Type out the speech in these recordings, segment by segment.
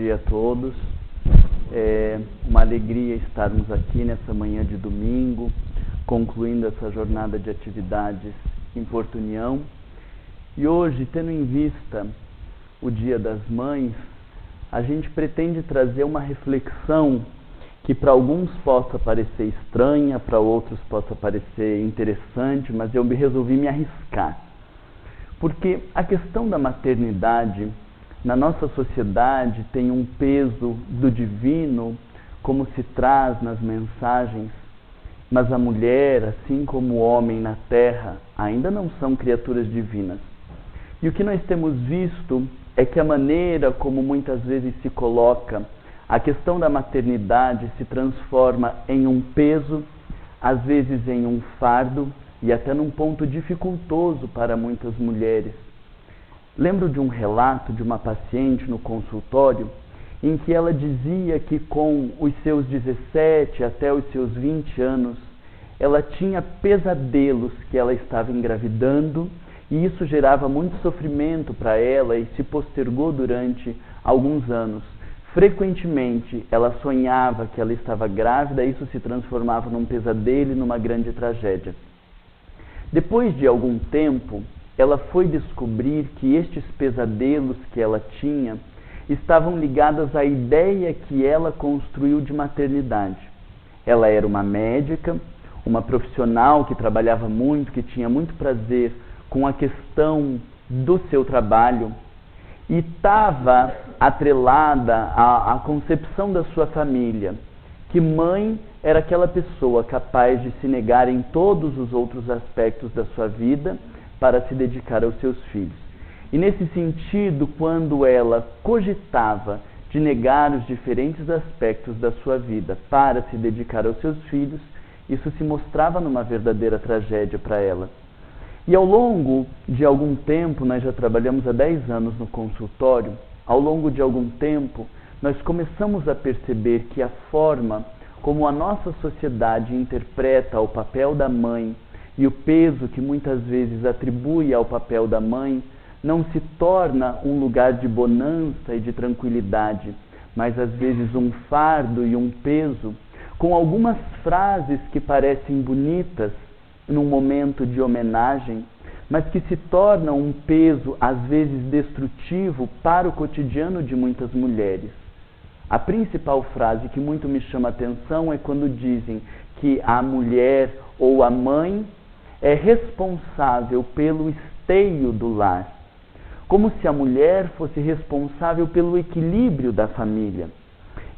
dia a todos. É uma alegria estarmos aqui nessa manhã de domingo, concluindo essa jornada de atividades em Porto União. E hoje, tendo em vista o Dia das Mães, a gente pretende trazer uma reflexão que para alguns possa parecer estranha, para outros possa parecer interessante, mas eu resolvi me arriscar. Porque a questão da maternidade na nossa sociedade tem um peso do divino, como se traz nas mensagens, mas a mulher, assim como o homem na terra, ainda não são criaturas divinas. E o que nós temos visto é que a maneira como muitas vezes se coloca a questão da maternidade se transforma em um peso, às vezes em um fardo e até num ponto dificultoso para muitas mulheres. Lembro de um relato de uma paciente no consultório em que ela dizia que com os seus 17 até os seus 20 anos, ela tinha pesadelos que ela estava engravidando e isso gerava muito sofrimento para ela e se postergou durante alguns anos. Frequentemente, ela sonhava que ela estava grávida e isso se transformava num pesadelo e numa grande tragédia. Depois de algum tempo, ela foi descobrir que estes pesadelos que ela tinha estavam ligados à ideia que ela construiu de maternidade. Ela era uma médica, uma profissional que trabalhava muito, que tinha muito prazer com a questão do seu trabalho e estava atrelada à concepção da sua família, que mãe era aquela pessoa capaz de se negar em todos os outros aspectos da sua vida para se dedicar aos seus filhos. E nesse sentido, quando ela cogitava de negar os diferentes aspectos da sua vida para se dedicar aos seus filhos, isso se mostrava numa verdadeira tragédia para ela. E ao longo de algum tempo, nós já trabalhamos há 10 anos no consultório, ao longo de algum tempo, nós começamos a perceber que a forma como a nossa sociedade interpreta o papel da mãe e o peso que muitas vezes atribui ao papel da mãe não se torna um lugar de bonança e de tranquilidade, mas às vezes um fardo e um peso, com algumas frases que parecem bonitas num momento de homenagem, mas que se tornam um peso às vezes destrutivo para o cotidiano de muitas mulheres. A principal frase que muito me chama a atenção é quando dizem que a mulher ou a mãe é responsável pelo esteio do lar, como se a mulher fosse responsável pelo equilíbrio da família.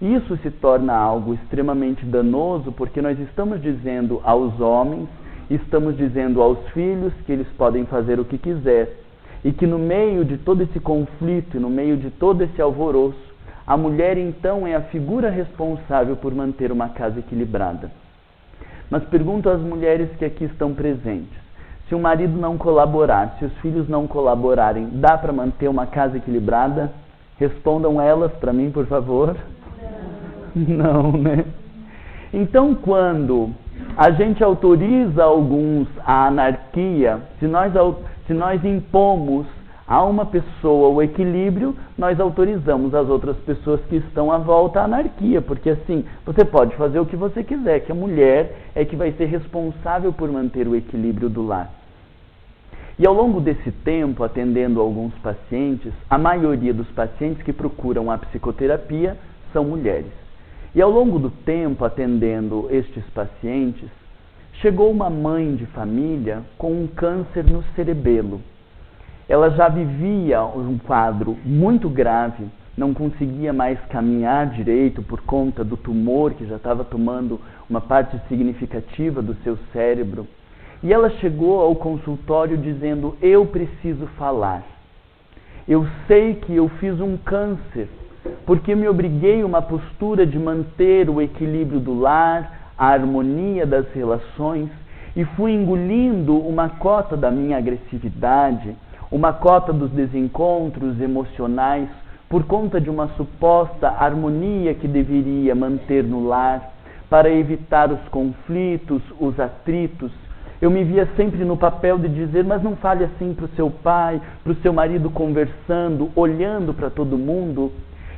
Isso se torna algo extremamente danoso porque nós estamos dizendo aos homens, estamos dizendo aos filhos que eles podem fazer o que quiser e que no meio de todo esse conflito, no meio de todo esse alvoroço, a mulher então é a figura responsável por manter uma casa equilibrada. Mas pergunto às mulheres que aqui estão presentes, se o marido não colaborar, se os filhos não colaborarem, dá para manter uma casa equilibrada? Respondam elas para mim, por favor. Não, né? Então, quando a gente autoriza alguns à anarquia, se nós impomos a uma pessoa o equilíbrio, nós autorizamos as outras pessoas que estão à volta à anarquia, porque assim, você pode fazer o que você quiser, que a mulher é que vai ser responsável por manter o equilíbrio do lar. E ao longo desse tempo, atendendo alguns pacientes, a maioria dos pacientes que procuram a psicoterapia são mulheres. E ao longo do tempo, atendendo estes pacientes, chegou uma mãe de família com um câncer no cerebelo. Ela já vivia um quadro muito grave, não conseguia mais caminhar direito por conta do tumor que já estava tomando uma parte significativa do seu cérebro. E ela chegou ao consultório dizendo: eu preciso falar. Eu sei que eu fiz um câncer, porque me obriguei a uma postura de manter o equilíbrio do lar, a harmonia das relações, e fui engolindo uma cota da minha agressividade, uma cota dos desencontros emocionais, por conta de uma suposta harmonia que deveria manter no lar, para evitar os conflitos, os atritos. Eu me via sempre no papel de dizer: mas não fale assim para o seu pai, para o seu marido, conversando, olhando para todo mundo.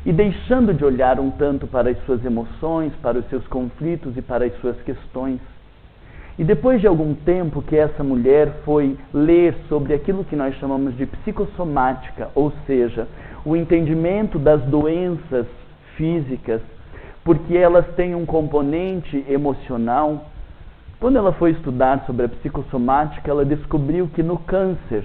e deixando de olhar um tanto para as suas emoções, para os seus conflitos e para as suas questões. E depois de algum tempo que essa mulher foi ler sobre aquilo que nós chamamos de psicossomática, ou seja, o entendimento das doenças físicas, porque elas têm um componente emocional. Quando ela foi estudar sobre a psicossomática, ela descobriu que no câncer,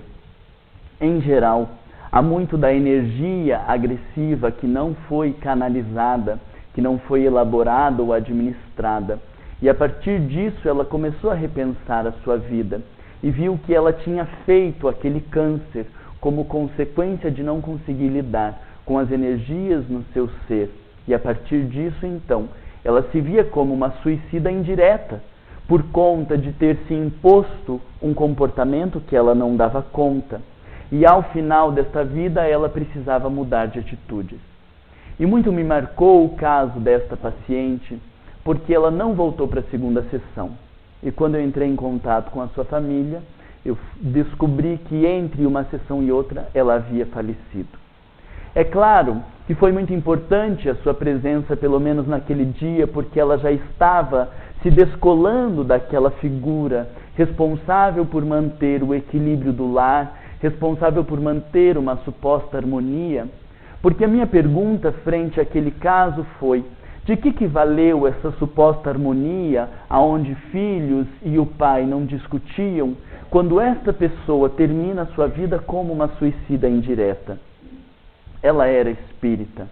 em geral, há muito da energia agressiva que não foi canalizada, que não foi elaborada ou administrada. E a partir disso ela começou a repensar a sua vida e viu que ela tinha feito aquele câncer como consequência de não conseguir lidar com as energias no seu ser. E a partir disso, então, ela se via como uma suicida indireta, por conta de ter se imposto um comportamento que ela não dava conta. E ao final desta vida ela precisava mudar de atitudes. E muito me marcou o caso desta paciente, porque ela não voltou para a segunda sessão. E quando eu entrei em contato com a sua família, eu descobri que entre uma sessão e outra ela havia falecido. É claro que foi muito importante a sua presença, pelo menos naquele dia, porque ela já estava se descolando daquela figura responsável por manter o equilíbrio do lar, responsável por manter uma suposta harmonia. Porque a minha pergunta frente àquele caso foi: de que valeu essa suposta harmonia, aonde filhos e o pai não discutiam, quando esta pessoa termina a sua vida como uma suicida indireta? Ela era espírita,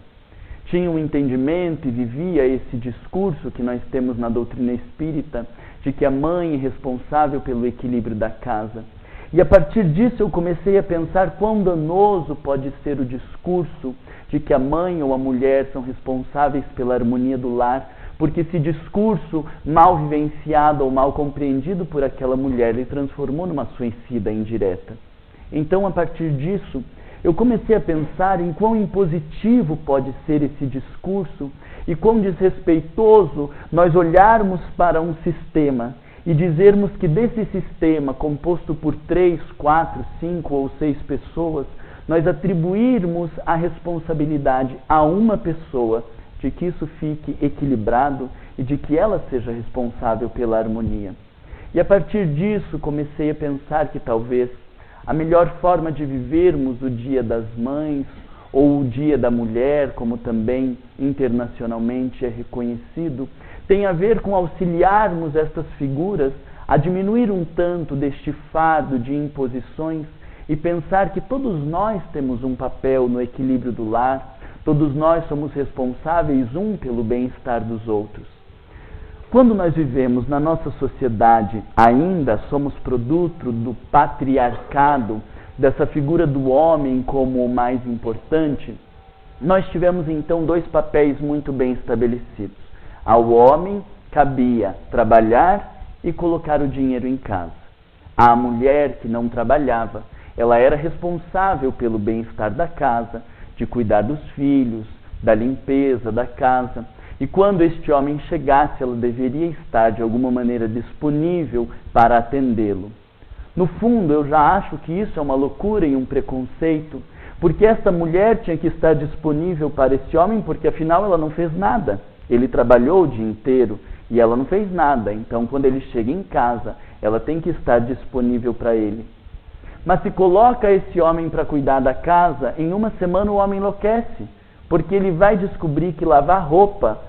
tinha um entendimento e vivia esse discurso que nós temos na doutrina espírita, de que a mãe é responsável pelo equilíbrio da casa. E a partir disso eu comecei a pensar quão danoso pode ser o discurso de que a mãe ou a mulher são responsáveis pela harmonia do lar, porque esse discurso mal vivenciado ou mal compreendido por aquela mulher lhe transformou numa suicida indireta. Então, a partir disso, eu comecei a pensar em quão impositivo pode ser esse discurso e quão desrespeitoso nós olharmos para um sistema e dizermos que desse sistema, composto por 3, 4, 5 ou 6 pessoas, nós atribuirmos a responsabilidade a uma pessoa de que isso fique equilibrado e de que ela seja responsável pela harmonia. E a partir disso comecei a pensar que talvez a melhor forma de vivermos o Dia das Mães ou o Dia da Mulher, como também internacionalmente é reconhecido, tem a ver com auxiliarmos estas figuras a diminuir um tanto deste fardo de imposições e pensar que todos nós temos um papel no equilíbrio do lar, todos nós somos responsáveis um pelo bem-estar dos outros. Quando nós vivemos na nossa sociedade, ainda somos produto do patriarcado, dessa figura do homem como o mais importante, nós tivemos então 2 papéis muito bem estabelecidos. Ao homem cabia trabalhar e colocar o dinheiro em casa. À mulher que não trabalhava, ela era responsável pelo bem-estar da casa, de cuidar dos filhos, da limpeza da casa. E quando este homem chegasse, ela deveria estar de alguma maneira disponível para atendê-lo. No fundo, eu já acho que isso é uma loucura e um preconceito, porque essa mulher tinha que estar disponível para esse homem, porque afinal ela não fez nada. Ele trabalhou o dia inteiro e ela não fez nada. Então, quando ele chega em casa, ela tem que estar disponível para ele. Mas se coloca esse homem para cuidar da casa, em uma semana o homem enlouquece, porque ele vai descobrir que lavar roupa,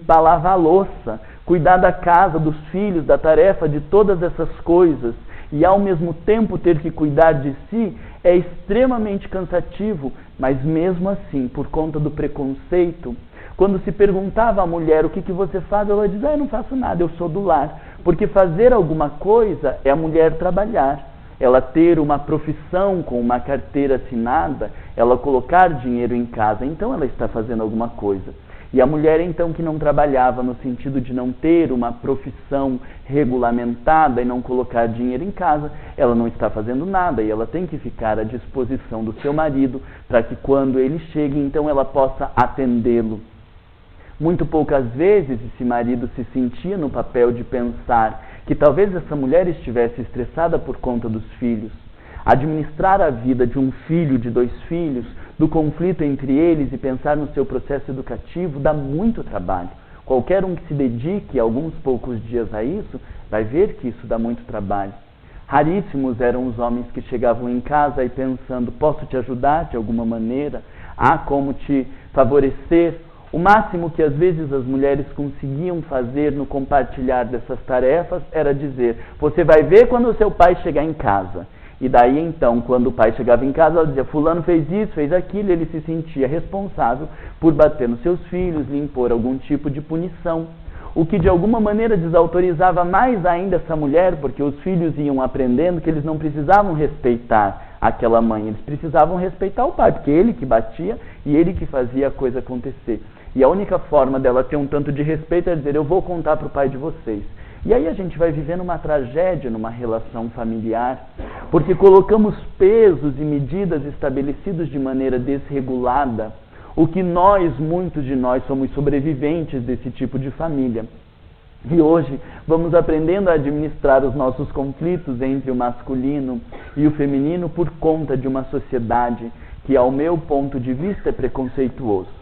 lavar louça, cuidar da casa, dos filhos, da tarefa, de todas essas coisas, e ao mesmo tempo ter que cuidar de si, é extremamente cansativo. Mas mesmo assim, por conta do preconceito, quando se perguntava à mulher o que você faz, ela dizia: eu não faço nada, eu sou do lar. Porque fazer alguma coisa é a mulher trabalhar, ela ter uma profissão com uma carteira assinada, ela colocar dinheiro em casa, então ela está fazendo alguma coisa. E a mulher então que não trabalhava no sentido de não ter uma profissão regulamentada e não colocar dinheiro em casa, ela não está fazendo nada e ela tem que ficar à disposição do seu marido para que quando ele chegue, então ela possa atendê-lo. Muito poucas vezes esse marido se sentia no papel de pensar que talvez essa mulher estivesse estressada por conta dos filhos. Administrar a vida de um filho, de 2 filhos, do conflito entre eles e pensar no seu processo educativo dá muito trabalho. Qualquer um que se dedique alguns poucos dias a isso, vai ver que isso dá muito trabalho. Raríssimos eram os homens que chegavam em casa e pensando, posso te ajudar de alguma maneira? Há como te favorecer? O máximo que às vezes as mulheres conseguiam fazer no compartilhar dessas tarefas era dizer, você vai ver quando o seu pai chegar em casa. E daí então, quando o pai chegava em casa, ela dizia, fulano fez isso, fez aquilo, e ele se sentia responsável por bater nos seus filhos, lhe impor algum tipo de punição. O que de alguma maneira desautorizava mais ainda essa mulher, porque os filhos iam aprendendo que eles não precisavam respeitar aquela mãe, eles precisavam respeitar o pai, porque ele que batia e ele que fazia a coisa acontecer. E a única forma dela ter um tanto de respeito é dizer, eu vou contar para o pai de vocês. E aí a gente vai vivendo uma tragédia numa relação familiar, porque colocamos pesos e medidas estabelecidos de maneira desregulada, o que muitos de nós, somos sobreviventes desse tipo de família. E hoje vamos aprendendo a administrar os nossos conflitos entre o masculino e o feminino por conta de uma sociedade que, ao meu ponto de vista, é preconceituoso.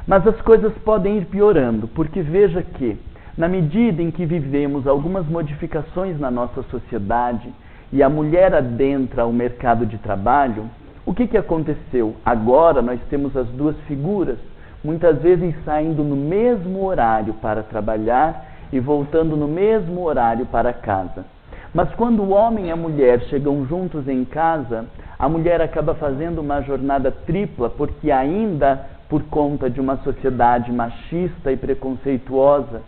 Mas as coisas podem ir piorando, porque veja que, na medida em que vivemos algumas modificações na nossa sociedade e a mulher adentra o mercado de trabalho, o que aconteceu? Agora nós temos as 2 figuras, muitas vezes saindo no mesmo horário para trabalhar e voltando no mesmo horário para casa. Mas quando o homem e a mulher chegam juntos em casa, a mulher acaba fazendo uma jornada tripla, porque ainda por conta de uma sociedade machista e preconceituosa,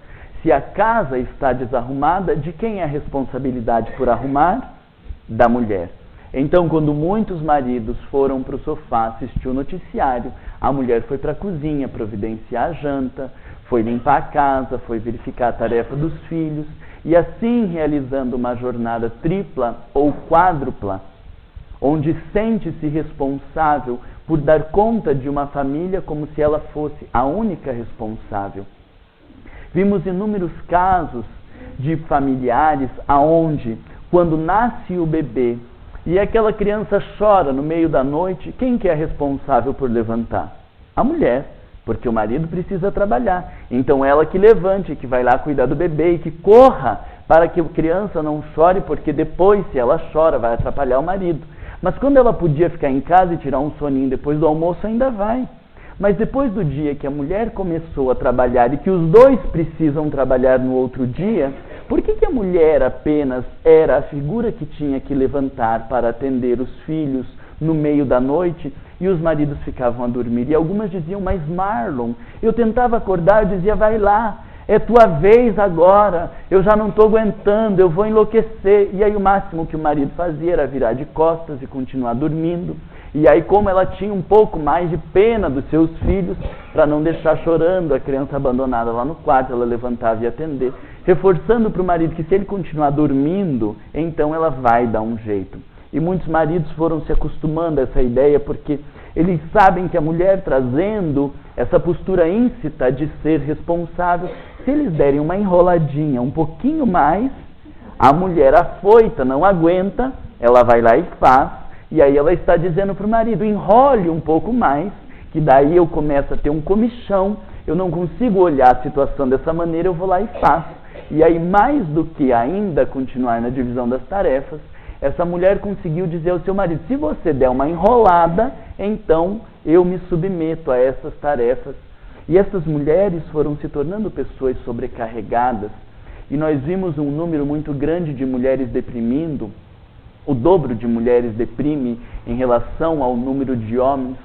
se a casa está desarrumada, de quem é a responsabilidade por arrumar? Da mulher. Então, quando muitos maridos foram para o sofá assistir o noticiário, a mulher foi para a cozinha providenciar a janta, foi limpar a casa, foi verificar a tarefa dos filhos, e assim realizando uma jornada tripla ou quádrupla, onde sente-se responsável por dar conta de uma família como se ela fosse a única responsável. Vimos inúmeros casos de familiares aonde, quando nasce o bebê e aquela criança chora no meio da noite, quem que é responsável por levantar? A mulher, porque o marido precisa trabalhar. Então ela que levante, que vai lá cuidar do bebê e que corra para que a criança não chore, porque depois, se ela chora, vai atrapalhar o marido. Mas quando ela podia ficar em casa e tirar um soninho depois do almoço, ainda vai. Mas depois do dia que a mulher começou a trabalhar e que os 2 precisam trabalhar no outro dia, por que a mulher apenas era a figura que tinha que levantar para atender os filhos no meio da noite e os maridos ficavam a dormir? E algumas diziam, mas Marlon, eu tentava acordar, eu dizia, vai lá, é tua vez agora, eu já não estou aguentando, eu vou enlouquecer. E aí o máximo que o marido fazia era virar de costas e continuar dormindo. E aí, como ela tinha um pouco mais de pena dos seus filhos, para não deixar chorando a criança abandonada lá no quarto, ela levantava e ia atender, reforçando para o marido que se ele continuar dormindo, então ela vai dar um jeito. E muitos maridos foram se acostumando a essa ideia, porque eles sabem que a mulher trazendo essa postura íncita de ser responsável, se eles derem uma enroladinha um pouquinho mais, a mulher afoita, não aguenta, ela vai lá e faz. E aí ela está dizendo para o marido, enrole um pouco mais, que daí eu começo a ter um comichão, eu não consigo olhar a situação dessa maneira, eu vou lá e faço. E aí, mais do que ainda continuar na divisão das tarefas, essa mulher conseguiu dizer ao seu marido, se você der uma enrolada, então eu me submeto a essas tarefas. E essas mulheres foram se tornando pessoas sobrecarregadas, e nós vimos um número muito grande de mulheres deprimindo. O dobro de mulheres deprime em relação ao número de homens,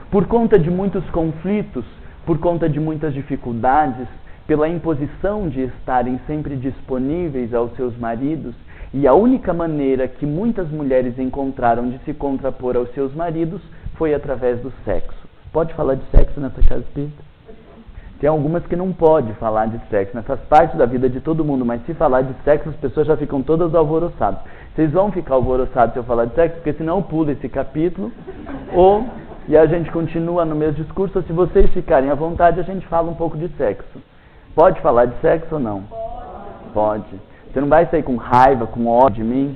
por conta de muitos conflitos, por conta de muitas dificuldades, pela imposição de estarem sempre disponíveis aos seus maridos, e a única maneira que muitas mulheres encontraram de se contrapor aos seus maridos foi através do sexo. Pode falar de sexo nessa casa espírita? Tem algumas que não pode falar de sexo, né? Faz parte da vida de todo mundo, mas se falar de sexo as pessoas já ficam todas alvoroçadas. Vocês vão ficar alvoroçados se eu falar de sexo, porque senão eu pulo esse capítulo, e a gente continua no mesmo discurso, ou se vocês ficarem à vontade, a gente fala um pouco de sexo. Pode falar de sexo ou não? Pode. Você não vai sair com raiva, com ódio de mim?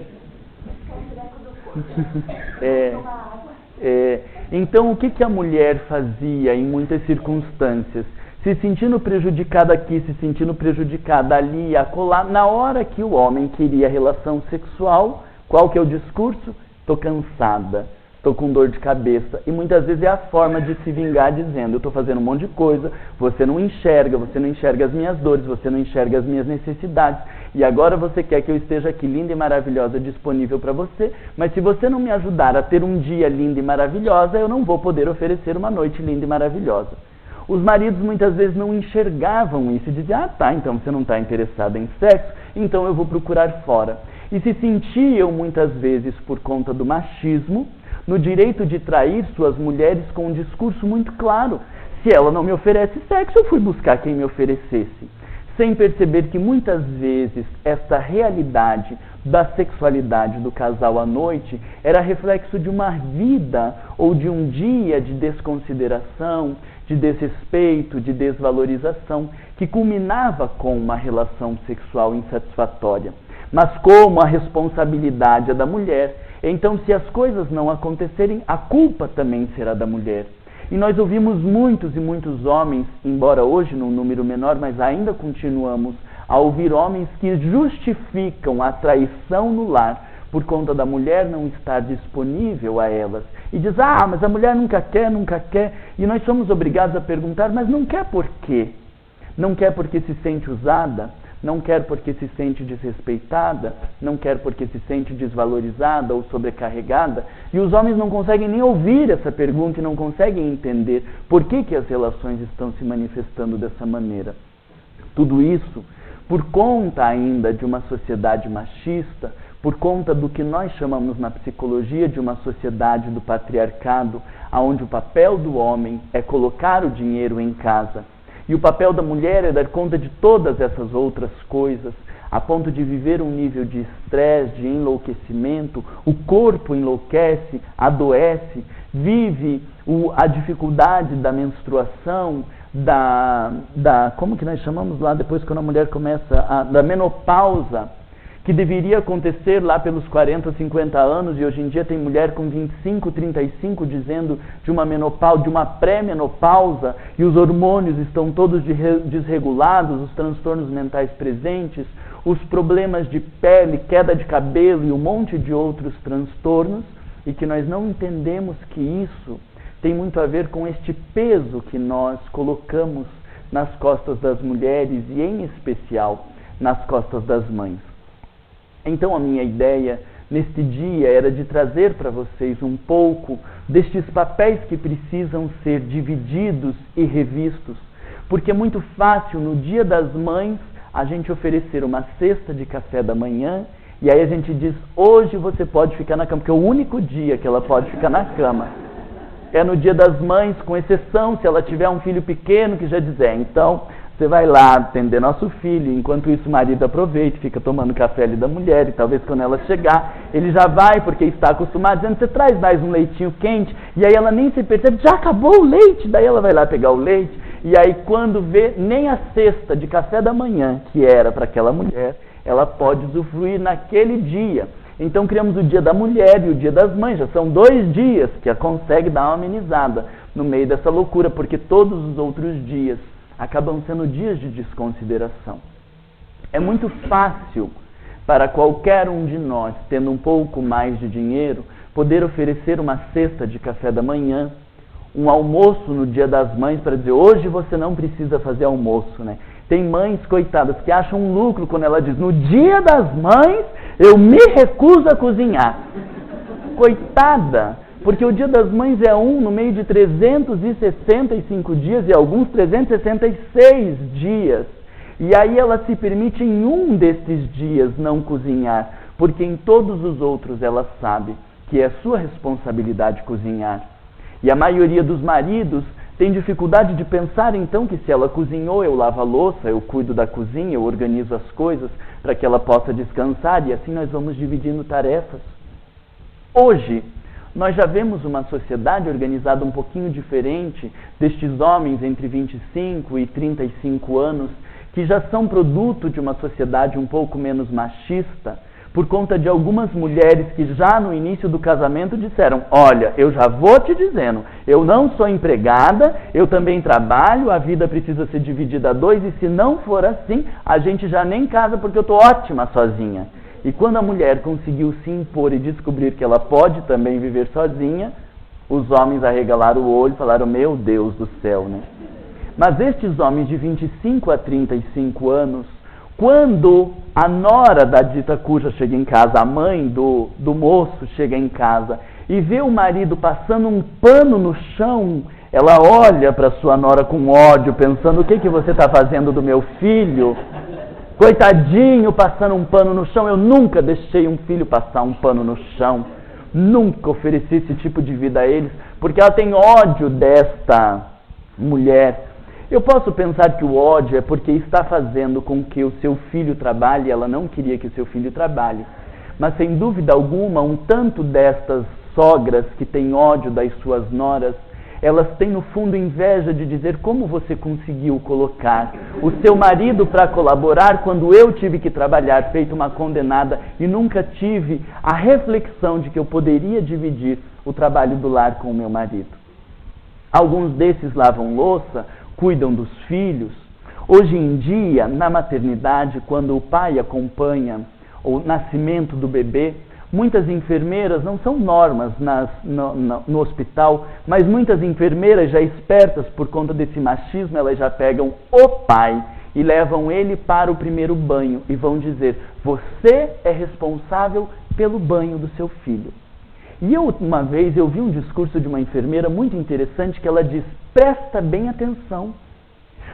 Então, o que a mulher fazia em muitas circunstâncias? Se sentindo prejudicada aqui, se sentindo prejudicada ali, acolá. Na hora que o homem queria relação sexual, qual que é o discurso? Estou cansada, estou com dor de cabeça. E muitas vezes é a forma de se vingar dizendo, eu estou fazendo um monte de coisa, você não enxerga as minhas dores, você não enxerga as minhas necessidades. E agora você quer que eu esteja aqui linda e maravilhosa, disponível para você, mas se você não me ajudar a ter um dia lindo e maravilhosa, eu não vou poder oferecer uma noite linda e maravilhosa. Os maridos muitas vezes não enxergavam isso e diziam, então você não está interessada em sexo, então eu vou procurar fora. E se sentiam muitas vezes, por conta do machismo, no direito de trair suas mulheres com um discurso muito claro. Se ela não me oferece sexo, eu fui buscar quem me oferecesse. Sem perceber que muitas vezes essa realidade da sexualidade do casal à noite era reflexo de uma vida ou de um dia de desconsideração, de desrespeito, de desvalorização, que culminava com uma relação sexual insatisfatória. Mas como a responsabilidade é da mulher, então se as coisas não acontecerem, a culpa também será da mulher. E nós ouvimos muitos e muitos homens, embora hoje num número menor, mas ainda continuamos a ouvir homens que justificam a traição no lar por conta da mulher não estar disponível a elas. E diz, mas a mulher nunca quer. E nós somos obrigados a perguntar, mas não quer por quê? Não quer porque se sente usada? Não quer porque se sente desrespeitada? Não quer porque se sente desvalorizada ou sobrecarregada? E os homens não conseguem nem ouvir essa pergunta e não conseguem entender por que as relações estão se manifestando dessa maneira. Tudo isso por conta ainda de uma sociedade machista, por conta do que nós chamamos na psicologia de uma sociedade do patriarcado, onde o papel do homem é colocar o dinheiro em casa. E o papel da mulher é dar conta de todas essas outras coisas, a ponto de viver um nível de estresse, de enlouquecimento. O corpo enlouquece, adoece, vive a dificuldade da menstruação, como que nós chamamos lá depois quando a mulher começa, da menopausa, que deveria acontecer lá pelos 40, 50 anos, e hoje em dia tem mulher com 25, 35 dizendo de uma menopausa, de uma pré-menopausa, e os hormônios estão todos desregulados, os transtornos mentais presentes, os problemas de pele, queda de cabelo e um monte de outros transtornos, e que nós não entendemos que isso tem muito a ver com este peso que nós colocamos nas costas das mulheres e, em especial, nas costas das mães. Então a minha ideia neste dia era de trazer para vocês um pouco destes papéis que precisam ser divididos e revistos, porque é muito fácil no Dia das Mães a gente oferecer uma cesta de café da manhã e aí a gente diz, hoje você pode ficar na cama, porque é o único dia que ela pode ficar na cama. É no Dia das Mães, com exceção se ela tiver um filho pequeno que já diz, então você vai lá atender nosso filho, enquanto isso o marido aproveita, fica tomando café ali da mulher, e talvez quando ela chegar, ele já vai, porque está acostumado, dizendo, você traz mais um leitinho quente, e aí ela nem se percebe, já acabou o leite, daí ela vai lá pegar o leite, e aí quando vê, nem a cesta de café da manhã, que era para aquela mulher, ela pode usufruir naquele dia. Então criamos o Dia da Mulher e o Dia das Mães, já são 2 dias que a consegue dar uma amenizada no meio dessa loucura, porque todos os outros dias acabam sendo dias de desconsideração. É muito fácil para qualquer um de nós, tendo um pouco mais de dinheiro, poder oferecer uma cesta de café da manhã, um almoço no Dia das Mães, para dizer, hoje você não precisa fazer almoço, né? Tem mães, coitadas, que acham um lucro quando ela diz, no Dia das Mães, eu me recuso a cozinhar. Coitada! Porque o Dia das Mães é no meio de 365 dias e alguns 366 dias. E aí ela se permite em um desses dias não cozinhar, porque em todos os outros ela sabe que é sua responsabilidade cozinhar. E a maioria dos maridos tem dificuldade de pensar então que se ela cozinhou, eu lavo a louça, eu cuido da cozinha, eu organizo as coisas para que ela possa descansar, e assim nós vamos dividindo tarefas. Hoje, nós já vemos uma sociedade organizada um pouquinho diferente destes homens entre 25 e 35 anos, que já são produto de uma sociedade um pouco menos machista, por conta de algumas mulheres que já no início do casamento disseram: olha, eu já vou te dizendo, eu não sou empregada, eu também trabalho, a vida precisa ser dividida a dois, e se não for assim, a gente já nem casa porque eu estou ótima sozinha. E quando a mulher conseguiu se impor e descobrir que ela pode também viver sozinha, os homens arregalaram o olho e falaram: meu Deus do céu, né? Mas estes homens de 25 a 35 anos, quando a nora da dita cuja chega em casa, a mãe do moço chega em casa e vê o marido passando um pano no chão, ela olha para sua nora com ódio, pensando: o que você está fazendo do meu filho? Coitadinho, passando um pano no chão. Eu nunca deixei um filho passar um pano no chão, nunca ofereci esse tipo de vida a eles, porque ela tem ódio desta mulher. Eu posso pensar que o ódio é porque está fazendo com que o seu filho trabalhe, ela não queria que o seu filho trabalhe. Mas sem dúvida alguma, um tanto destas sogras que têm ódio das suas noras, elas têm no fundo inveja de dizer: como você conseguiu colocar o seu marido para colaborar quando eu tive que trabalhar feito uma condenada e nunca tive a reflexão de que eu poderia dividir o trabalho do lar com o meu marido. Alguns desses lavam louça, cuidam dos filhos. Hoje em dia, na maternidade, quando o pai acompanha o nascimento do bebê, muitas enfermeiras, não são normas no hospital, mas muitas enfermeiras já espertas por conta desse machismo, elas já pegam o pai e levam ele para o primeiro banho e vão dizer: você é responsável pelo banho do seu filho. E uma vez eu vi um discurso de uma enfermeira muito interessante que ela diz: presta bem atenção,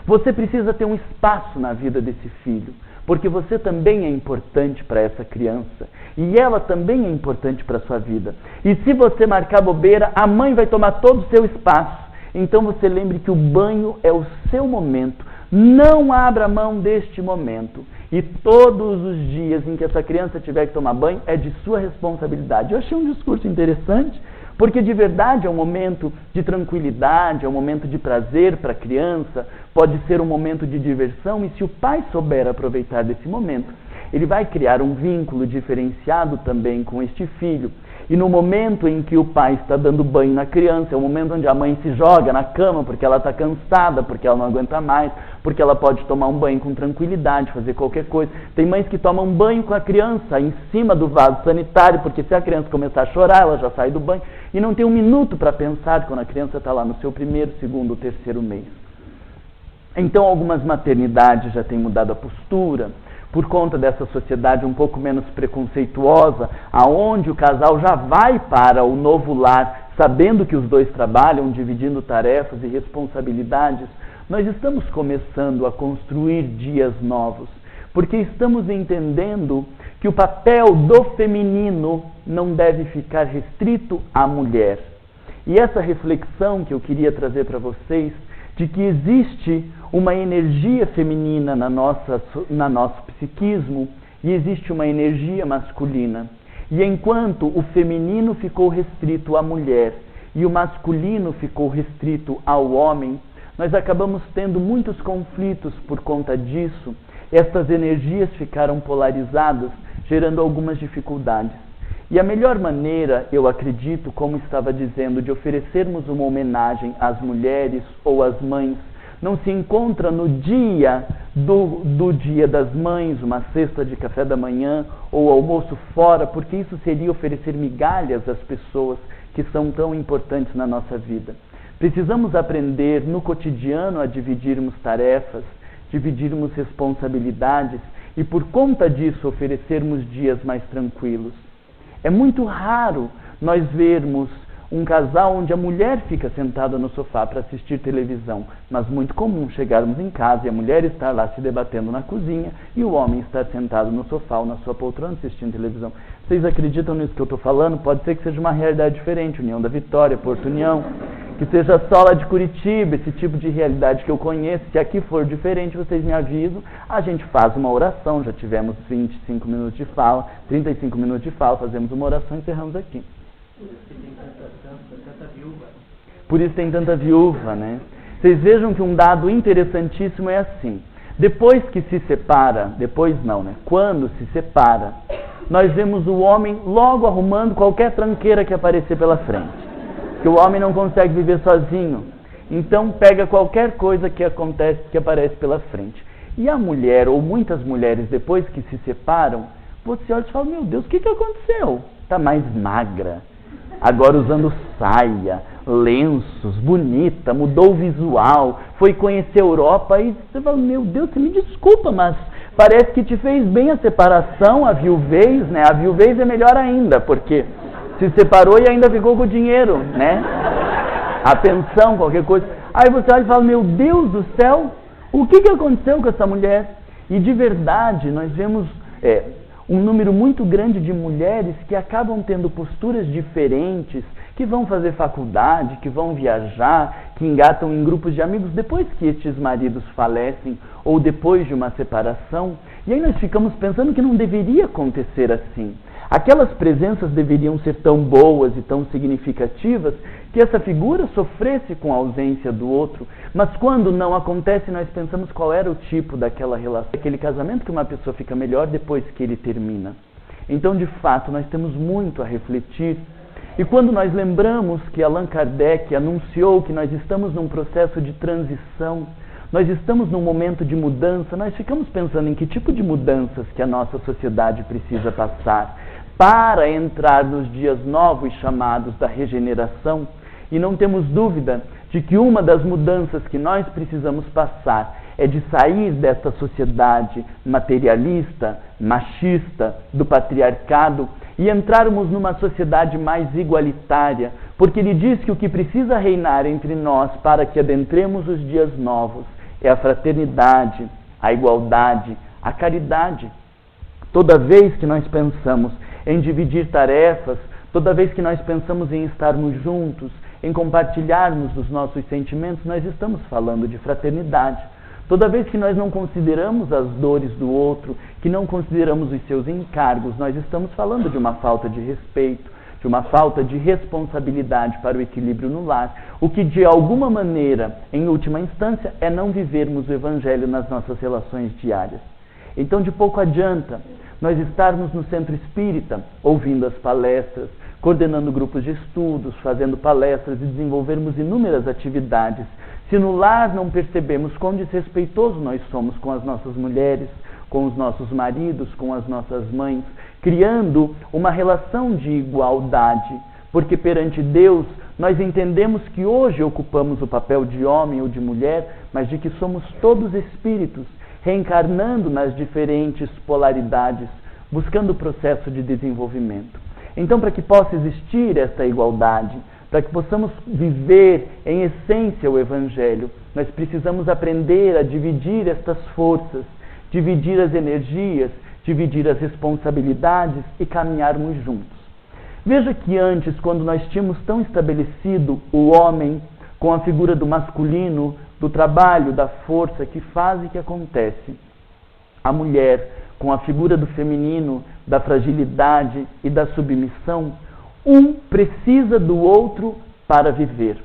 você precisa ter um espaço na vida desse filho, porque você também é importante para essa criança, e ela também é importante para a sua vida. E se você marcar bobeira, a mãe vai tomar todo o seu espaço. Então você lembre que o banho é o seu momento, não abra mão deste momento. E todos os dias em que essa criança tiver que tomar banho, é de sua responsabilidade. Eu achei um discurso interessante, porque de verdade é um momento de tranquilidade, é um momento de prazer para a criança, pode ser um momento de diversão, e se o pai souber aproveitar desse momento, ele vai criar um vínculo diferenciado também com este filho. E no momento em que o pai está dando banho na criança, é o momento onde a mãe se joga na cama porque ela está cansada, porque ela não aguenta mais, porque ela pode tomar um banho com tranquilidade, fazer qualquer coisa. Tem mães que tomam banho com a criança em cima do vaso sanitário, porque se a criança começar a chorar, ela já sai do banho e não tem um minuto para pensar quando a criança está lá no seu primeiro, segundo ou terceiro mês. Então algumas maternidades já têm mudado a postura, por conta dessa sociedade um pouco menos preconceituosa, aonde o casal já vai para o novo lar, sabendo que os dois trabalham, dividindo tarefas e responsabilidades. Nós estamos começando a construir dias novos, porque estamos entendendo que o papel do feminino não deve ficar restrito à mulher. E essa reflexão que eu queria trazer para vocês, de que existe uma energia feminina no nosso psiquismo e existe uma energia masculina. E enquanto o feminino ficou restrito à mulher e o masculino ficou restrito ao homem, nós acabamos tendo muitos conflitos por conta disso. Estas energias ficaram polarizadas, gerando algumas dificuldades. E a melhor maneira, eu acredito, como estava dizendo, de oferecermos uma homenagem às mulheres ou às mães, não se encontra no dia do Dia das Mães, uma cesta de café da manhã ou almoço fora, porque isso seria oferecer migalhas às pessoas que são tão importantes na nossa vida. Precisamos aprender no cotidiano a dividirmos tarefas, dividirmos responsabilidades e por conta disso oferecermos dias mais tranquilos. É muito raro nós vermos um casal onde a mulher fica sentada no sofá para assistir televisão, mas muito comum chegarmos em casa e a mulher estar lá se debatendo na cozinha e o homem estar sentado no sofá ou na sua poltrona assistindo televisão. Vocês acreditam nisso que eu estou falando? Pode ser que seja uma realidade diferente, União da Vitória, Porto União, que seja só lá de Curitiba, esse tipo de realidade que eu conheço. Se aqui for diferente, vocês me avisam, a gente faz uma oração, já tivemos 25 minutos de fala, 35 minutos de fala, fazemos uma oração e encerramos aqui. Por isso tem tanta viúva, né? Vocês vejam que um dado interessantíssimo é assim: depois que se separa, depois não, né? Quando se separa, nós vemos o homem logo arrumando qualquer tranqueira que aparecer pela frente. Que o homem não consegue viver sozinho. Então pega qualquer coisa que acontece, que aparece pela frente. E a mulher, ou muitas mulheres, depois que se separam, você olha e fala, meu Deus, o que aconteceu? Está mais magra, agora usando saia, lenços, bonita, mudou o visual, foi conhecer a Europa e você fala, meu Deus, você me desculpa, mas parece que te fez bem a separação, a viuvez, né? A viuvez é melhor ainda, porque se separou e ainda ficou com o dinheiro, né? A pensão, qualquer coisa. Aí você olha e fala, meu Deus do céu, o que aconteceu com essa mulher? E de verdade, nós vemos um número muito grande de mulheres que acabam tendo posturas diferentes, que vão fazer faculdade, que vão viajar, que engatam em grupos de amigos depois que estes maridos falecem ou depois de uma separação. E aí nós ficamos pensando que não deveria acontecer assim. Aquelas presenças deveriam ser tão boas e tão significativas que essa figura sofresse com a ausência do outro, mas quando não acontece, nós pensamos qual era o tipo daquela relação, aquele casamento que uma pessoa fica melhor depois que ele termina. Então, de fato, nós temos muito a refletir. E quando nós lembramos que Allan Kardec anunciou que nós estamos num processo de transição, nós estamos num momento de mudança, nós ficamos pensando em que tipo de mudanças que a nossa sociedade precisa passar para entrar nos dias novos chamados da regeneração. E não temos dúvida de que uma das mudanças que nós precisamos passar é de sair desta sociedade materialista, machista, do patriarcado e entrarmos numa sociedade mais igualitária, porque ele diz que o que precisa reinar entre nós para que adentremos os dias novos é a fraternidade, a igualdade, a caridade. Toda vez que nós pensamos em dividir tarefas, toda vez que nós pensamos em estarmos juntos, em compartilharmos os nossos sentimentos, nós estamos falando de fraternidade. Toda vez que nós não consideramos as dores do outro, que não consideramos os seus encargos, nós estamos falando de uma falta de respeito, de uma falta de responsabilidade para o equilíbrio no lar, o que de alguma maneira, em última instância, é não vivermos o Evangelho nas nossas relações diárias. Então, de pouco adianta nós estarmos no centro espírita, ouvindo as palestras, coordenando grupos de estudos, fazendo palestras e desenvolvermos inúmeras atividades, se no lar não percebemos quão desrespeitoso nós somos com as nossas mulheres, com os nossos maridos, com as nossas mães, criando uma relação de igualdade, porque perante Deus nós entendemos que hoje ocupamos o papel de homem ou de mulher, mas de que somos todos espíritos, reencarnando nas diferentes polaridades, buscando o processo de desenvolvimento. Então, para que possa existir essa igualdade, para que possamos viver em essência o Evangelho, nós precisamos aprender a dividir estas forças, dividir as energias, dividir as responsabilidades e caminharmos juntos. Veja que antes, quando nós tínhamos tão estabelecido o homem com a figura do masculino, do trabalho, da força que faz e que acontece, a mulher com a figura do feminino, da fragilidade e da submissão, um precisa do outro para viver.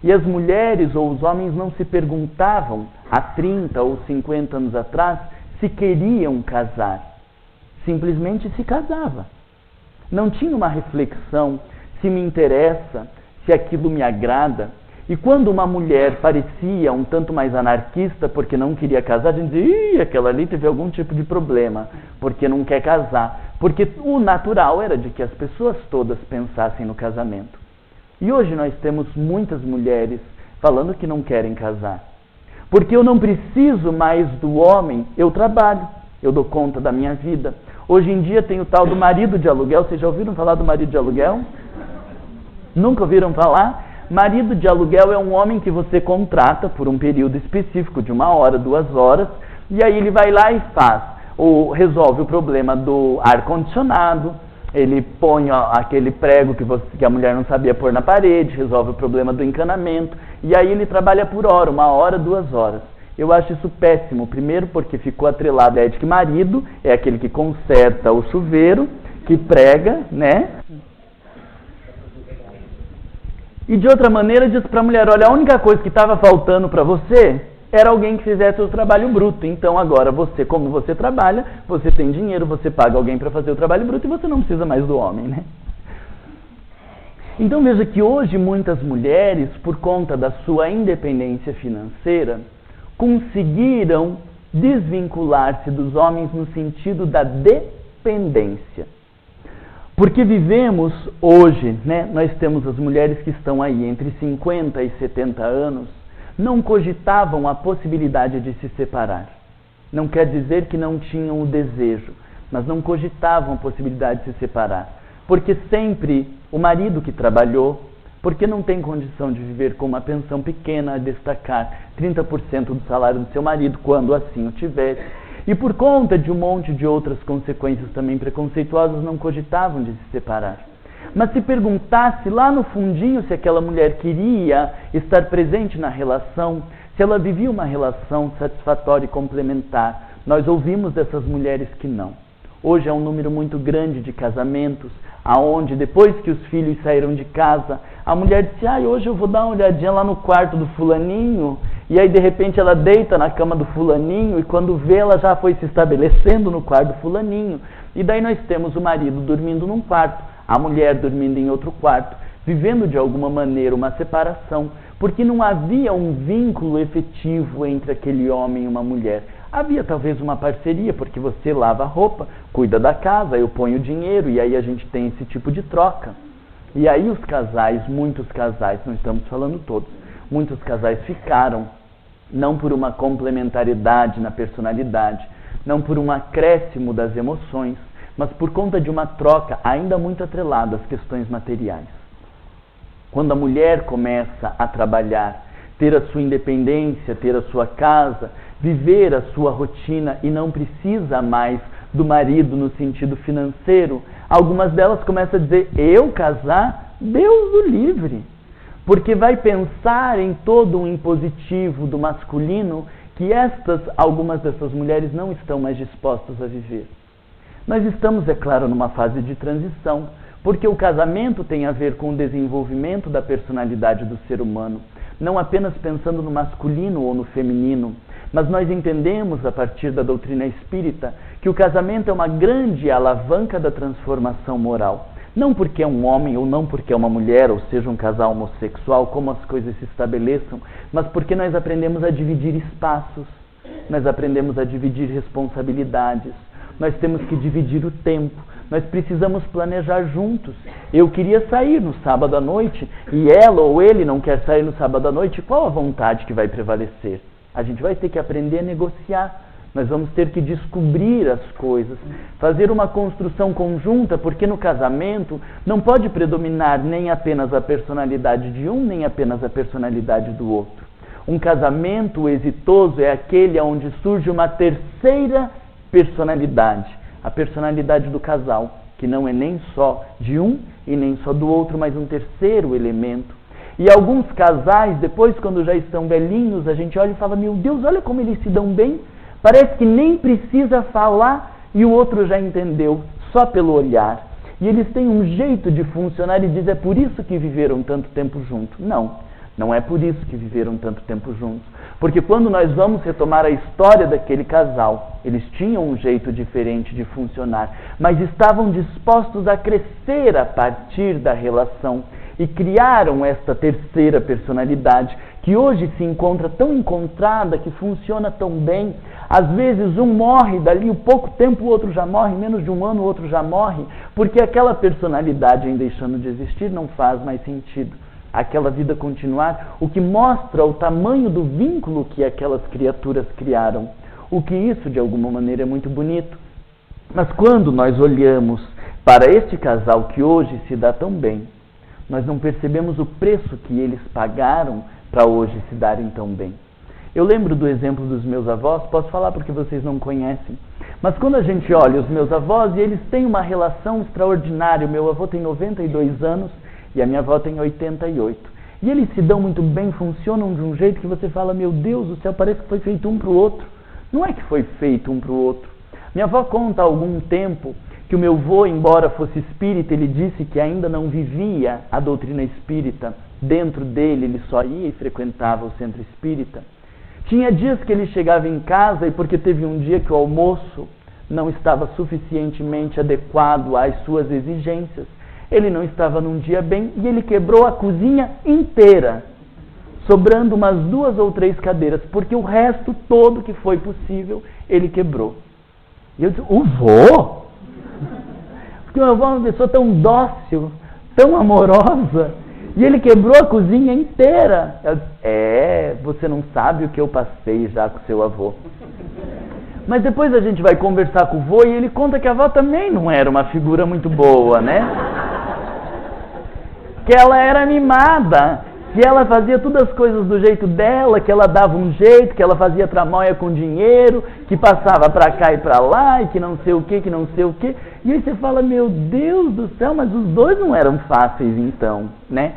E as mulheres ou os homens não se perguntavam, há 30 ou 50 anos atrás, se queriam casar. Simplesmente se casava. Não tinha uma reflexão se me interessa, se aquilo me agrada. E quando uma mulher parecia um tanto mais anarquista porque não queria casar, a gente dizia, aquela ali teve algum tipo de problema, porque não quer casar. Porque o natural era de que as pessoas todas pensassem no casamento. E hoje nós temos muitas mulheres falando que não querem casar. Porque eu não preciso mais do homem, eu trabalho, eu dou conta da minha vida. Hoje em dia tem o tal do marido de aluguel. Vocês já ouviram falar do marido de aluguel? Nunca ouviram falar? Marido de aluguel é um homem que você contrata por um período específico de 1 hora, 2 horas, e aí ele vai lá e faz, ou resolve o problema do ar-condicionado, ele põe aquele prego que a mulher não sabia pôr na parede, resolve o problema do encanamento, e aí ele trabalha por hora, 1 hora, 2 horas. Eu acho isso péssimo, primeiro porque ficou atrelado a ideia de que marido é aquele que conserta o chuveiro, que prega, né? E de outra maneira diz para a mulher, olha, a única coisa que estava faltando para você era alguém que fizesse o trabalho bruto. Então agora você, como você trabalha, você tem dinheiro, você paga alguém para fazer o trabalho bruto e você não precisa mais do homem, né? Então veja que hoje muitas mulheres, por conta da sua independência financeira, conseguiram desvincular-se dos homens no sentido da dependência. Porque vivemos hoje, né, nós temos as mulheres que estão aí entre 50 e 70 anos, não cogitavam a possibilidade de se separar. Não quer dizer que não tinham o desejo, mas não cogitavam a possibilidade de se separar. Porque sempre o marido que trabalhou, porque não tem condição de viver com uma pensão pequena a destacar 30% do salário do seu marido, quando assim o tivesse. E por conta de um monte de outras consequências também preconceituosas, não cogitavam de se separar. Mas se perguntasse lá no fundinho se aquela mulher queria estar presente na relação, se ela vivia uma relação satisfatória e complementar, nós ouvimos dessas mulheres que não. Hoje é um número muito grande de casamentos, aonde depois que os filhos saíram de casa, a mulher disse, hoje eu vou dar uma olhadinha lá no quarto do fulaninho, e aí de repente ela deita na cama do fulaninho, e quando vê ela já foi se estabelecendo no quarto do fulaninho, e daí nós temos o marido dormindo num quarto, a mulher dormindo em outro quarto, vivendo de alguma maneira uma separação, porque não havia um vínculo efetivo entre aquele homem e uma mulher. Havia talvez uma parceria, porque você lava a roupa, cuida da casa, eu ponho o dinheiro, e aí a gente tem esse tipo de troca. E aí os casais, muitos casais, não estamos falando todos, muitos casais ficaram, não por uma complementariedade na personalidade, não por um acréscimo das emoções, mas por conta de uma troca ainda muito atrelada às questões materiais. Quando a mulher começa a trabalhar, ter a sua independência, ter a sua casa, viver a sua rotina e não precisa mais do marido no sentido financeiro, algumas delas começam a dizer, eu casar? Deus o livre! Porque vai pensar em todo um impositivo do masculino que algumas dessas mulheres não estão mais dispostas a viver. Nós estamos, é claro, numa fase de transição, porque o casamento tem a ver com o desenvolvimento da personalidade do ser humano, não apenas pensando no masculino ou no feminino, mas nós entendemos, a partir da doutrina espírita, que o casamento é uma grande alavanca da transformação moral. Não porque é um homem ou não porque é uma mulher, ou seja, um casal homossexual, como as coisas se estabeleçam, mas porque nós aprendemos a dividir espaços, nós aprendemos a dividir responsabilidades, nós temos que dividir o tempo, nós precisamos planejar juntos. Eu queria sair no sábado à noite e ela ou ele não quer sair no sábado à noite, qual a vontade que vai prevalecer? A gente vai ter que aprender a negociar, nós vamos ter que descobrir as coisas, fazer uma construção conjunta, porque no casamento não pode predominar nem apenas a personalidade de um, nem apenas a personalidade do outro. Um casamento exitoso é aquele onde surge uma terceira personalidade, a personalidade do casal, que não é nem só de um e nem só do outro, mas um terceiro elemento. E alguns casais, depois quando já estão velhinhos, a gente olha e fala, meu Deus, olha como eles se dão bem, parece que nem precisa falar e o outro já entendeu, só pelo olhar. E eles têm um jeito de funcionar e diz, é por isso que viveram tanto tempo juntos. Não é por isso que viveram tanto tempo juntos. Porque quando nós vamos retomar a história daquele casal, eles tinham um jeito diferente de funcionar, mas estavam dispostos a crescer a partir da relação e criaram esta terceira personalidade, que hoje se encontra tão encontrada, que funciona tão bem. Às vezes um morre, dali a pouco tempo o outro já morre, menos de um ano o outro já morre, porque aquela personalidade, em deixando de existir, não faz mais sentido. Aquela vida continuar, o que mostra o tamanho do vínculo que aquelas criaturas criaram. O que isso, de alguma maneira, é muito bonito. Mas quando nós olhamos para este casal que hoje se dá tão bem, nós não percebemos o preço que eles pagaram para hoje se darem tão bem. Eu lembro do exemplo dos meus avós, posso falar porque vocês não conhecem, mas quando a gente olha os meus avós, e eles têm uma relação extraordinária, o meu avô tem 92 anos, e a minha avó tem 88. E eles se dão muito bem, funcionam de um jeito que você fala, meu Deus do céu, parece que foi feito um para o outro. Não é que foi feito um para o outro. Minha avó conta há algum tempo que o meu avô, embora fosse espírita, ele disse que ainda não vivia a doutrina espírita. Dentro dele, ele só ia e frequentava o centro espírita. Tinha dias que ele chegava em casa e porque teve um dia que o almoço não estava suficientemente adequado às suas exigências, ele não estava num dia bem e ele quebrou a cozinha inteira, sobrando umas 2 ou 3 cadeiras, porque o resto todo que foi possível, ele quebrou. E eu disse, o vô? Porque o meu avô é uma pessoa tão dócil, tão amorosa, e ele quebrou a cozinha inteira. Eu disse, você não sabe o que eu passei já com seu avô. Mas depois a gente vai conversar com o vô e ele conta que a avó também não era uma figura muito boa, né? Que ela era mimada, que ela fazia todas as coisas do jeito dela, que ela dava um jeito, que ela fazia tramóia com dinheiro, que passava pra cá e pra lá, e que não sei o que, que não sei o que. E aí você fala, meu Deus do céu, mas os dois não eram fáceis então, né?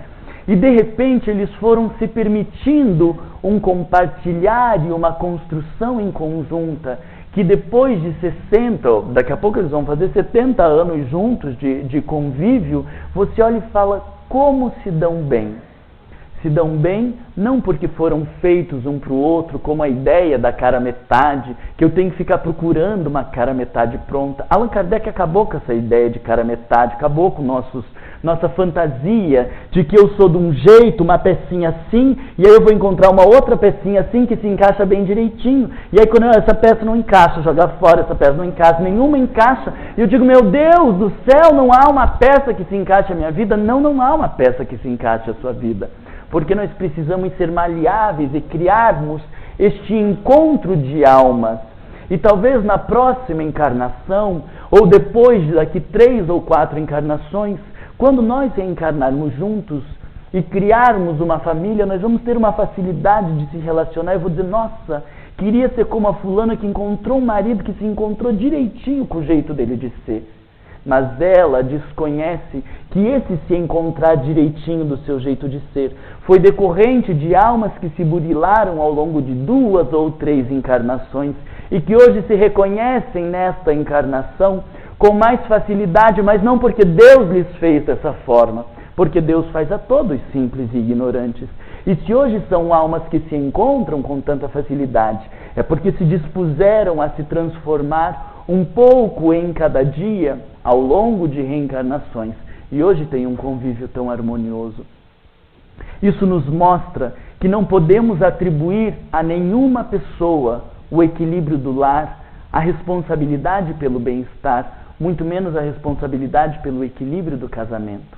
E de repente eles foram se permitindo um compartilhar e uma construção em conjunta, que depois de 60, daqui a pouco eles vão fazer 70 anos juntos de convívio, você olha e fala, como se dão bem? Se dão bem não porque foram feitos um para o outro, como a ideia da cara metade, que eu tenho que ficar procurando uma cara metade pronta. Allan Kardec acabou com essa ideia de cara metade, acabou com nossa fantasia de que eu sou de um jeito, uma pecinha assim, e aí eu vou encontrar uma outra pecinha assim que se encaixa bem direitinho. E aí quando essa peça não encaixa, joga fora, essa peça não encaixa, nenhuma encaixa. E eu digo, meu Deus do céu, não há uma peça que se encaixe à minha vida? Não há uma peça que se encaixe à sua vida. Porque nós precisamos ser maleáveis e criarmos este encontro de almas. E talvez na próxima encarnação, ou depois daqui 3 ou 4 encarnações, quando nós reencarnarmos juntos e criarmos uma família, nós vamos ter uma facilidade de se relacionar. Eu vou dizer, nossa, queria ser como a fulana que encontrou um marido que se encontrou direitinho com o jeito dele de ser. Mas ela desconhece que esse se encontrar direitinho do seu jeito de ser foi decorrente de almas que se burilaram ao longo de 2 ou 3 encarnações e que hoje se reconhecem nesta encarnação com mais facilidade, mas não porque Deus lhes fez dessa forma, porque Deus faz a todos simples e ignorantes. E se hoje são almas que se encontram com tanta facilidade, é porque se dispuseram a se transformar um pouco em cada dia ao longo de reencarnações. E hoje tem um convívio tão harmonioso. Isso nos mostra que não podemos atribuir a nenhuma pessoa o equilíbrio do lar, a responsabilidade pelo bem-estar, muito menos a responsabilidade pelo equilíbrio do casamento.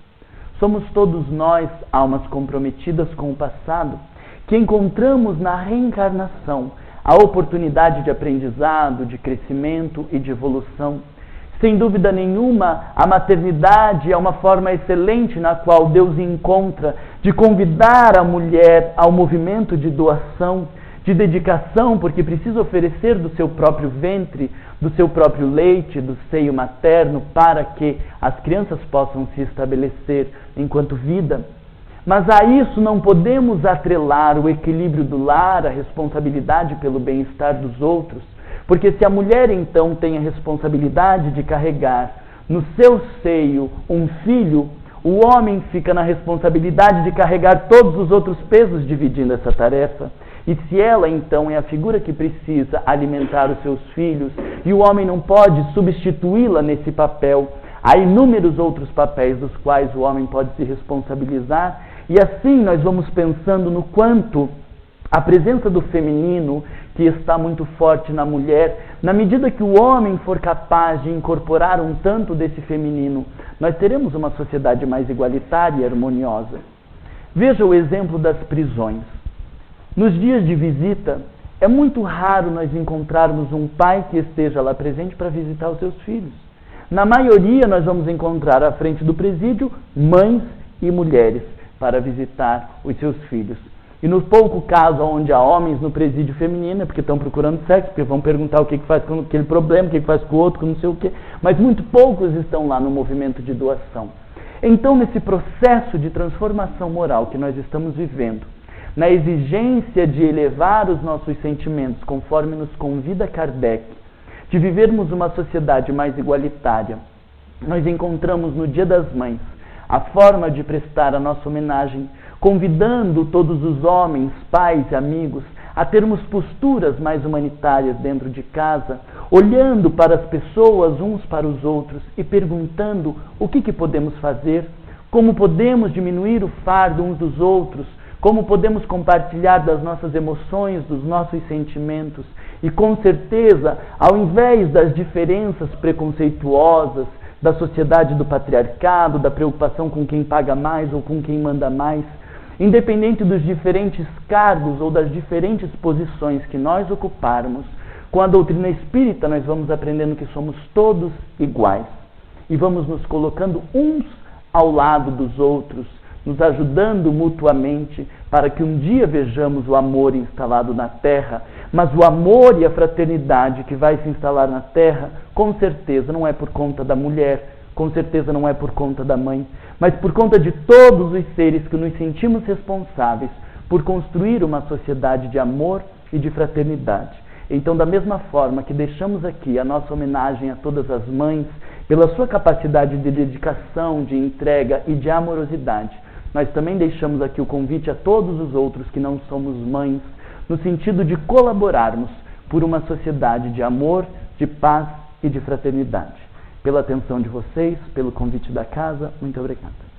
Somos todos nós, almas comprometidas com o passado, que encontramos na reencarnação a oportunidade de aprendizado, de crescimento e de evolução. Sem dúvida nenhuma, a maternidade é uma forma excelente na qual Deus encontra de convidar a mulher ao movimento de doação, de dedicação, porque precisa oferecer do seu próprio ventre, do seu próprio leite, do seio materno, para que as crianças possam se estabelecer enquanto vida. Mas a isso não podemos atrelar o equilíbrio do lar, a responsabilidade pelo bem-estar dos outros, porque se a mulher então tem a responsabilidade de carregar no seu seio um filho, o homem fica na responsabilidade de carregar todos os outros pesos dividindo essa tarefa. E se ela então é a figura que precisa alimentar os seus filhos, e o homem não pode substituí-la nesse papel, há inúmeros outros papéis dos quais o homem pode se responsabilizar, e assim nós vamos pensando no quanto a presença do feminino, que está muito forte na mulher, na medida que o homem for capaz de incorporar um tanto desse feminino, nós teremos uma sociedade mais igualitária e harmoniosa. Veja o exemplo das prisões. Nos dias de visita, é muito raro nós encontrarmos um pai que esteja lá presente para visitar os seus filhos. Na maioria, nós vamos encontrar à frente do presídio mães e mulheres para visitar os seus filhos. E no pouco caso onde há homens no presídio feminino, é porque estão procurando sexo, porque vão perguntar o que faz com aquele problema, o que faz com o outro, com não sei o quê. Mas muito poucos estão lá no movimento de doação. Então, nesse processo de transformação moral que nós estamos vivendo, na exigência de elevar os nossos sentimentos, conforme nos convida Kardec, de vivermos uma sociedade mais igualitária, nós encontramos no Dia das Mães a forma de prestar a nossa homenagem, convidando todos os homens, pais e amigos a termos posturas mais humanitárias dentro de casa, olhando para as pessoas uns para os outros e perguntando o que podemos fazer, como podemos diminuir o fardo uns dos outros, como podemos compartilhar das nossas emoções, dos nossos sentimentos. E com certeza, ao invés das diferenças preconceituosas da sociedade do patriarcado, da preocupação com quem paga mais ou com quem manda mais, independente dos diferentes cargos ou das diferentes posições que nós ocuparmos, com a doutrina espírita nós vamos aprendendo que somos todos iguais e vamos nos colocando uns ao lado dos outros, nos ajudando mutuamente para que um dia vejamos o amor instalado na Terra, mas o amor e a fraternidade que vai se instalar na Terra, com certeza não é por conta da mulher, com certeza não é por conta da mãe, mas por conta de todos os seres que nos sentimos responsáveis por construir uma sociedade de amor e de fraternidade. Então, da mesma forma que deixamos aqui a nossa homenagem a todas as mães, pela sua capacidade de dedicação, de entrega e de amorosidade, nós também deixamos aqui o convite a todos os outros que não somos mães, no sentido de colaborarmos por uma sociedade de amor, de paz e de fraternidade. Pela atenção de vocês, pelo convite da casa, muito obrigado.